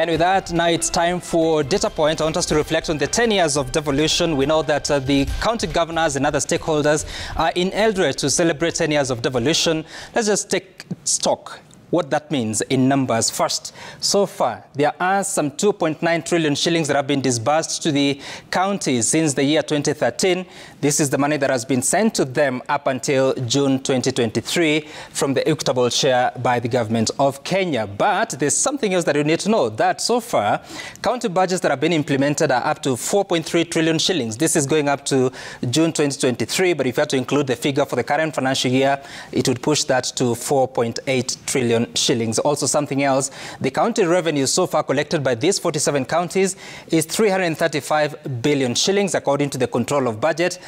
And with that, now it's time for Data Point. I want us to reflect on the 10 years of devolution. We know that the county governors and other stakeholders are in Eldoret to celebrate 10 years of devolution. Let's just take stock what that means in numbers. First, so far, there are some 2.9 trillion shillings that have been disbursed to the counties since the year 2013. This is the money that has been sent to them up until June 2023 from the equitable share by the government of Kenya. But there's something else that you need to know, that so far, county budgets that have been implemented are up to 4.3 trillion shillings. This is going up to June 2023, but if you have to include the figure for the current financial year, it would push that to 4.8 trillion shillings. Also something else, the county revenue so far collected by these 47 counties is 335 billion shillings according to the control of budget,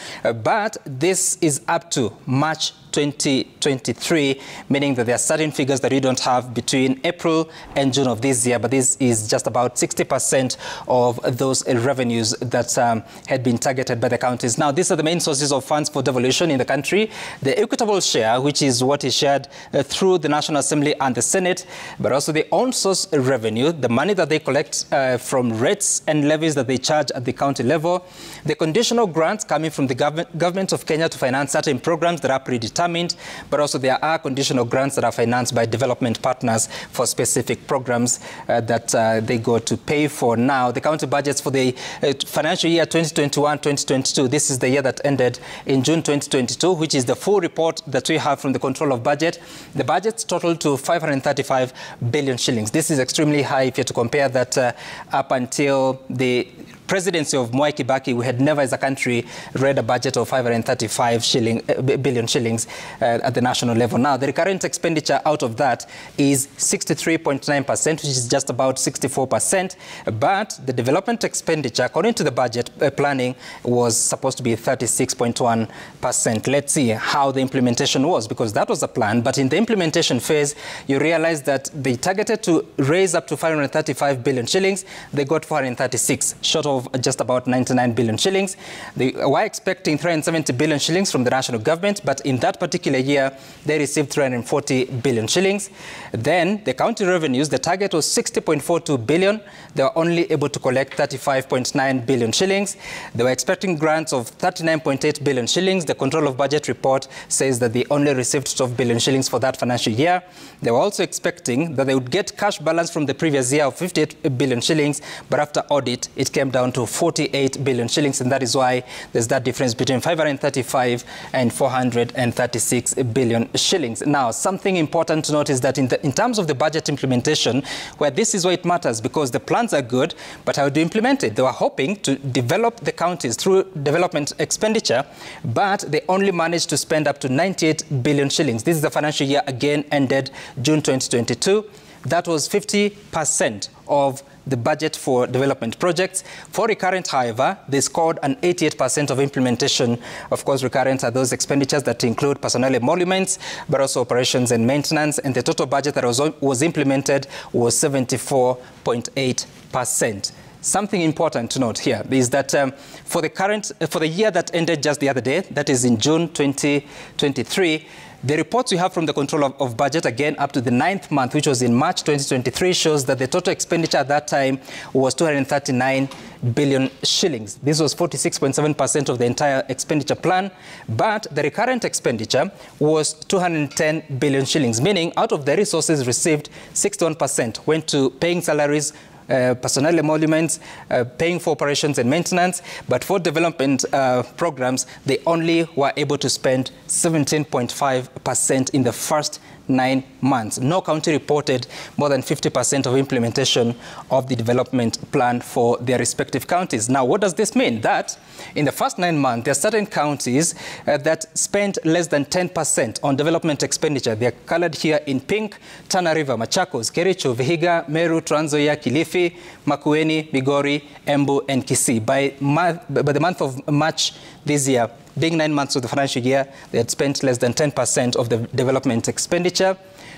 but this is up to March 2023, meaning that there are certain figures that we don't have between April and June of this year, but this is just about 60% of those revenues that had been targeted by the counties. Now, these are the main sources of funds for devolution in the country. The equitable share, which is what is shared through the National Assembly and the Senate, but also the own source revenue, the money that they collect from rates and levies that they charge at the county level, the conditional grants coming from the government of Kenya to finance certain programs that are predetermined, but also there are conditional grants that are financed by development partners for specific programs that they go to pay for. Now, the county budgets for the financial year 2021-2022, this is the year that ended in June 2022, which is the full report that we have from the control of budget. The budgets total to 535 billion shillings. This is extremely high if you're to compare that up until the presidency of Mwai Kibaki, we had never as a country read a budget of 535 billion shillings at the national level. Now, the recurrent expenditure out of that is 63.9%, which is just about 64%. But the development expenditure, according to the budget planning, was supposed to be 36.1%. Let's see how the implementation was, because that was the plan. But in the implementation phase, you realize that they targeted to raise up to 535 billion shillings. They got 436, short of just about 99 billion shillings. They were expecting 370 billion shillings from the national government, but in that particular year, they received 340 billion shillings. Then the county revenues, the target was 60.42 billion. They were only able to collect 35.9 billion shillings. They were expecting grants of 39.8 billion shillings. The control of budget report says that they only received 12 billion shillings for that financial year. They were also expecting that they would get cash balance from the previous year of 58 billion shillings, but after audit, it came down to 48 billion shillings, and that is why there's that difference between 535 and 436 billion shillings. Now, something important to note is that in terms of the budget implementation, where this is where it matters, because the plans are good, but how do you implement it? They were hoping to develop the counties through development expenditure, but they only managed to spend up to 98 billion shillings. This is the financial year, again, ended June 2022. That was 50% of the budget for development projects. For recurrent, however, they scored an 88% of implementation. Of course, recurrent are those expenditures that include personnel emoluments, but also operations and maintenance. And the total budget that was implemented was 74.8%. Something important to note here is that for the year that ended just the other day, that is in June 2023, the reports we have from the control of budget, again, up to the 9th month, which was in March 2023, shows that the total expenditure at that time was 239 billion shillings. This was 46.7% of the entire expenditure plan, but the recurrent expenditure was 210 billion shillings, meaning out of the resources received, 61% went to paying salaries, personnel emoluments, paying for operations and maintenance, but for development programs, they only were able to spend 17.5% in the first 9 months. No county reported more than 50% of implementation of the development plan for their respective counties. Now, what does this mean? That in the first 9 months, there are certain counties that spent less than 10% on development expenditure. They are colored here in pink: Tana River, Machakos, Kericho, Vihiga, Meru, Trans Nzoia, Kilifi, Makueni, Migori, Embu, and Kisii. By the month of March this year, being 9 months of the financial year, they had spent less than 10% of the development expenditure.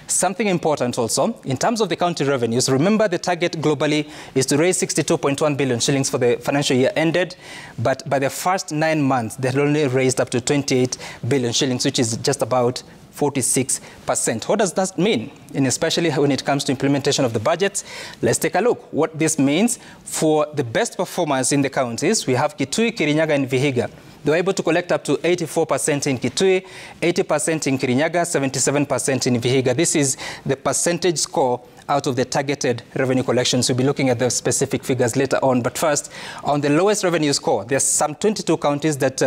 Something important also, in terms of the county revenues, remember the target globally is to raise 62.1 billion shillings for the financial year ended, but by the first 9 months, they had only raised up to 28 billion shillings, which is just about 46%. What does that mean? And especially when it comes to implementation of the budget, let's take a look what this means for the best performers in the counties. We have Kitui, Kirinyaga, and Vihiga. They were able to collect up to 84% in Kitui, 80% in Kirinyaga, 77% in Vihiga. This is the percentage score out of the targeted revenue collections. We'll be looking at the specific figures later on. But first, on the lowest revenue score, there's some 22 counties that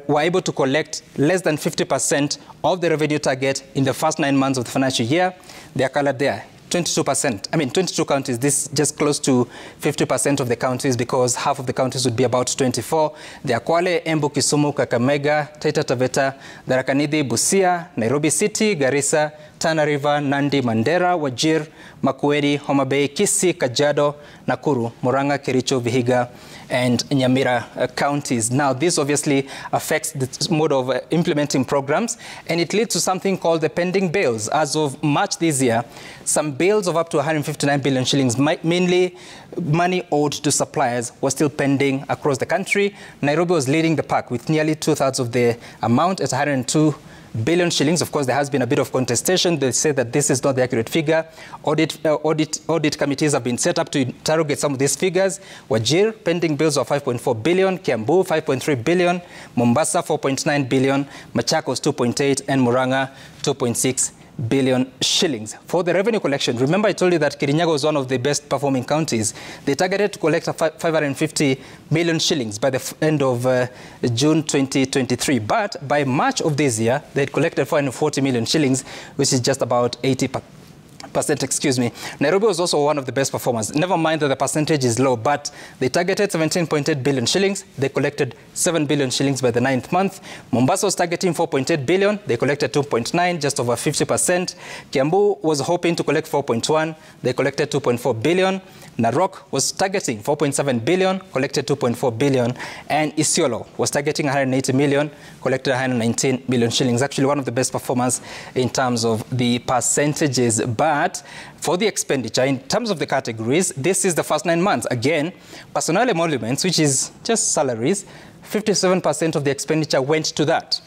were able to collect less than 50% of the revenue target in the first 9 months of the financial year. They are colored there. 22%. I mean, 22 counties. This is just close to 50% of the counties, because half of the counties would be about 24. They are Kwale, Embu, Kisumu, Kakamega, Taita Taveta, Tharaka Nithi, Busia, Nairobi City, Garissa, Tana River, Nandi, Mandera, Wajir, Makueni, Homa Bay, Kisii, Kajiado, Nakuru, Murang'a, Kericho, Vihiga, and Nyamira counties. Now, this obviously affects the mode of implementing programs, and it leads to something called the pending bills. As of March this year, some bills of up to 159 billion shillings, mainly money owed to suppliers, was still pending across the country. Nairobi was leading the pack with nearly 2/3 of the amount at 102 billion shillings. Of course, there has been a bit of contestation. They say that this is not the accurate figure. Audit committees have been set up to interrogate some of these figures. Wajir, pending bills of 5.4 billion, Kiambu, 5.3 billion, Mombasa, 4.9 billion, Machakos, 2.8, and Murang'a, 2.6 billion shillings. For the revenue collection, remember I told you that Kirinyaga was one of the best performing counties. They targeted to collect 550 million shillings by the end of June 2023. But by March of this year, they had collected 440 million shillings, which is just about 80%. Excuse me. Nairobi was also one of the best performers. Never mind that the percentage is low, but they targeted 17.8 billion shillings. They collected 7 billion shillings by the 9th month. Mombasa was targeting 4.8 billion. They collected 2.9, just over 50%. Kiambu was hoping to collect 4.1. They collected 2.4 billion. Narok was targeting 4.7 billion, collected 2.4 billion. And Isiolo was targeting 180 million, collected 119 million shillings. Actually, one of the best performers in terms of the percentages. But for the expenditure, in terms of the categories, this is the first 9 months. Again, personnel emoluments, which is just salaries, 57% of the expenditure went to that.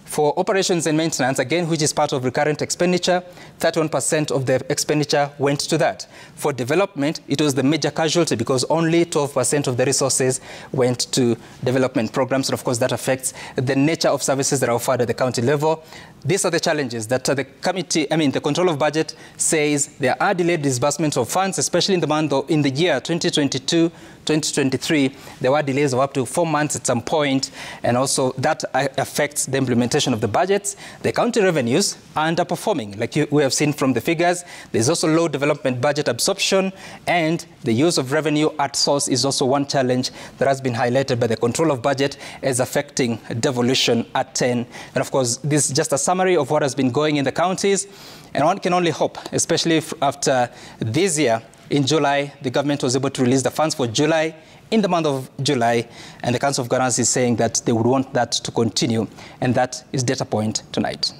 For operations and maintenance, again, which is part of recurrent expenditure, 31% of the expenditure went to that. For development, it was the major casualty, because only 12% of the resources went to development programs. And of course, that affects the nature of services that are offered at the county level. These are the challenges that the the Control of Budget says there are delayed disbursements of funds, especially in the year 2022, 2023, there were delays of up to 4 months at some point, and also that affects the implementation of the budgets. The county revenues are underperforming, like we have seen from the figures. There's also low development budget absorption, and the use of revenue at source is also one challenge that has been highlighted by the Control of Budget as affecting devolution at 10. And of course, this is just a summary of what has been going in the counties, and one can only hope, especially after this year, in July, the government was able to release the funds for July, in the month of July, and the Council of Governors is saying that they would want that to continue, and that is Data Point tonight.